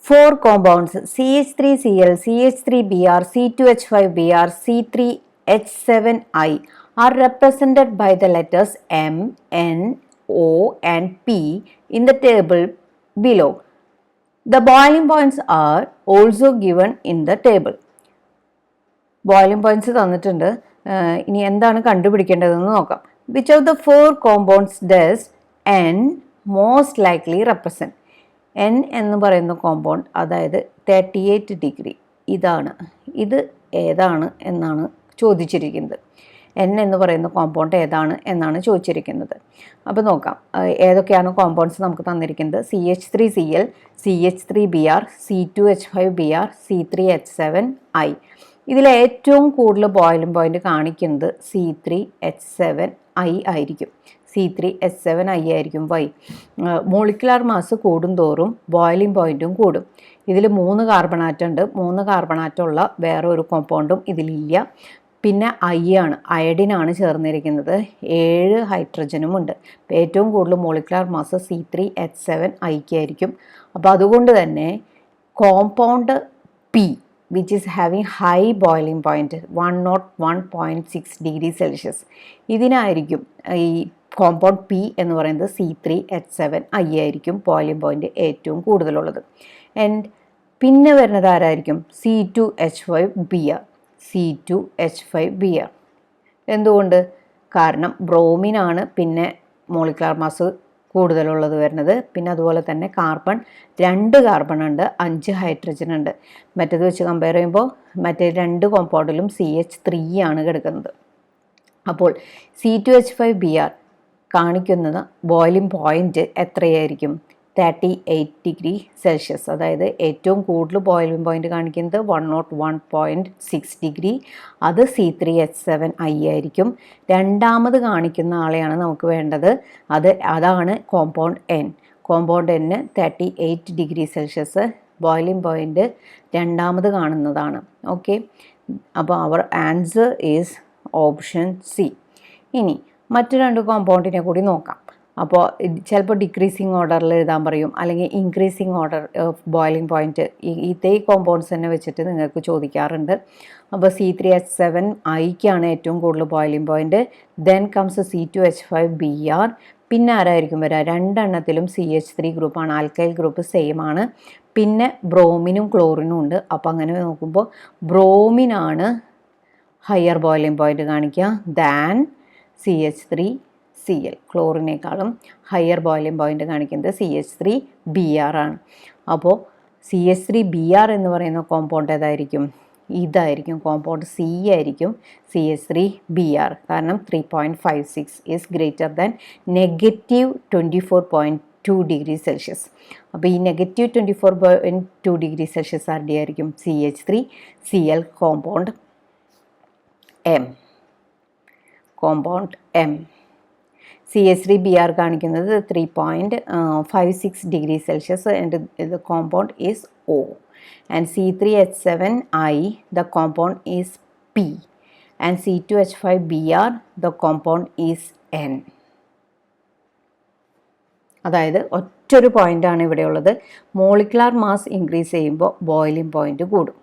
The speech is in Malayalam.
four compounds CH3Cl, CH3Br, C2H5Br, C3H7I are represented by the letters M, N, O and P in the table below. The boiling points are also given in the table. Boiling points തന്നിട്ടുണ്ട്. ഇനി എന്താണ് കണ്ടുപിടിക്കേണ്ടതെന്ന് നോക്കാം. Which of the four compounds does N most likely represent? N എന്ന് പറയുന്ന കോമ്പൗണ്ട്, അതായത് 38 ഡിഗ്രി, ഇത് ഏതാണ് എന്നാണ് ചോദിച്ചിരിക്കുന്നത്. N എന്ന് പറയുന്ന കോമ്പൗണ്ട് ഏതാണ് എന്നാണ് ചോദിച്ചിരിക്കുന്നത്. അപ്പോൾ നോക്കാം ഏതൊക്കെയാണ് കോമ്പൗണ്ട്സ് നമുക്ക് തന്നിരിക്കുന്നത്. CH3Cl, CH3Br, C2H5Br, C3H7I. ഇതിൽ ഏറ്റവും കൂടുതൽ ബോയിലിംഗ് പോയിന്റ് കാണിക്കുന്നത് C3H7I ആയിരിക്കും. C3H7I ആയിരിക്കും. വൈ? മോളിക്കുലാർ മാസ് കൂടുന്തോറും ബോയിലിംഗ് പോയിന്റും കൂടും. ഇതിൽ 3 കാർബൺ ആറ്റം ഉണ്ട്. 3 കാർബൺ ആറ്റമുള്ള വേറെ ഒരു കോമ്പൗണ്ടും ഇതിലില്ല. പിന്നെ ആണ്, അയഡിനാണ് ചേർന്നിരിക്കുന്നത്. 7 ഹൈഡ്രജനുമുണ്ട്. ഏറ്റവും കൂടുതൽ മോളിക്കുലാർ മാസ് C3H7Iക്ക് ആയിരിക്കും. അപ്പോൾ അതുകൊണ്ട് തന്നെ compound P which is having high boiling point 101.6 degree Celsius, ഇതിനായിരിക്കും ഈ കോമ്പൗണ്ട് P എന്ന് പറയുന്നത് C3H7I ആയിരിക്കും ബോയിലിംഗ് പോയിന്റ് ഏറ്റവും കൂടുതലുള്ളത്. ആൻഡ് പിന്നെ വരുന്നത് ആരായിരിക്കും? C2H5Br. C2H5Br എന്തുകൊണ്ട്? കാരണം ബ്രോമിനാണ് പിന്നെ മോളിക്കുലാർ മാസ് കൂടുതലുള്ളത് വരുന്നത്. പിന്നെ അതുപോലെ തന്നെ കാർബൺ 2 കാർബൺ ഉണ്ട്, 5 ഹൈഡ്രജൻ ഉണ്ട്. മറ്റേത് വെച്ച് കമ്പയർ ചെയ്യുമ്പോൾ മറ്റേ 2 കോമ്പൗണ്ടിലും CH3 ആണ് കിടക്കുന്നത്. അപ്പോൾ C2H5Br കാണിക്കുന്നത് ബോയിലിംഗ് പോയിന്റ് എത്രയായിരിക്കും? 38 ഡിഗ്രി സെൽഷ്യസ്. അതായത് ഏറ്റവും കൂടുതൽ ബോയിലിംഗ് പോയിന്റ് കാണിക്കുന്നത് 101.6 ഡിഗ്രി. അത് C3H7I ആയിരിക്കും. രണ്ടാമത് കാണിക്കുന്ന ആളെയാണ് നമുക്ക് വേണ്ടത്. അതാണ് compound N. Compound N 38 degree Celsius boiling point രണ്ടാമത് കാണുന്നതാണ്. ഓക്കെ, അപ്പോൾ അവർ ആൻസർ ഈസ് ഓപ്ഷൻ സി. ഇനി മറ്റു 2 കോമ്പൗണ്ടിനെ കൂടി നോക്കാം. അപ്പോൾ ചിലപ്പോൾ ഡിക്രീസിങ് ഓർഡറിൽ എഴുതാൻ പറയും, അല്ലെങ്കിൽ increasing order of boiling point. ഇതേ കോമ്പൗണ്ട്സ് തന്നെ വെച്ചിട്ട് നിങ്ങൾക്ക് ചോദിക്കാറുണ്ട്. അപ്പോൾ C3H7Iക്കാണ് ഏറ്റവും കൂടുതൽ boiling point. Then comes C2H5Br. പിന്നെ ആരായിരിക്കും വരിക? 2 എണ്ണത്തിലും CH3 ഗ്രൂപ്പാണ്, ആൽക്കൈൽ ഗ്രൂപ്പ് സെയിം ആണ്. പിന്നെ ബ്രോമിനും ക്ലോറിനും ഉണ്ട്. അപ്പോൾ അങ്ങനെ നോക്കുമ്പോൾ ബ്രോമിനാണ് ഹയർ ബോയിലിംഗ് പോയിന്റ് കാണിക്കുക ദാൻ CH3Cl. ക്ലോറിനേക്കാളും ഹയർ ബോയിലിംഗ് പോയിന്റ് കാണിക്കുന്നത് CH3Br ആണ്. അപ്പോൾ CH3Br എന്ന് പറയുന്ന കോമ്പൗണ്ട് ഏതായിരിക്കും? ഇതായിരിക്കും, കോമ്പൗണ്ട് C ആയിരിക്കും CH3Br. കാരണം 3.56 is greater than -24.2 degree Celsius. അപ്പോൾ ഈ -24.2 ഡിഗ്രി സെൽഷ്യസ് ആരുടെ ആയിരിക്കും? CH3Cl compound M. Compound M. CH3Br കാണിക്കുന്നത് 3.56 degree Celsius and the compound is O. And C3H7I, the compound is P. And C2H5Br, the compound is N. അതായത് ഒറ്റൊരു പോയിൻ്റാണ് ഇവിടെ ഉള്ളത്. മോളിക്കുലാർ മാസ് ഇൻക്രീസ് ചെയ്യുമ്പോൾ ബോയിലിംഗ് പോയിന്റ് കൂടും.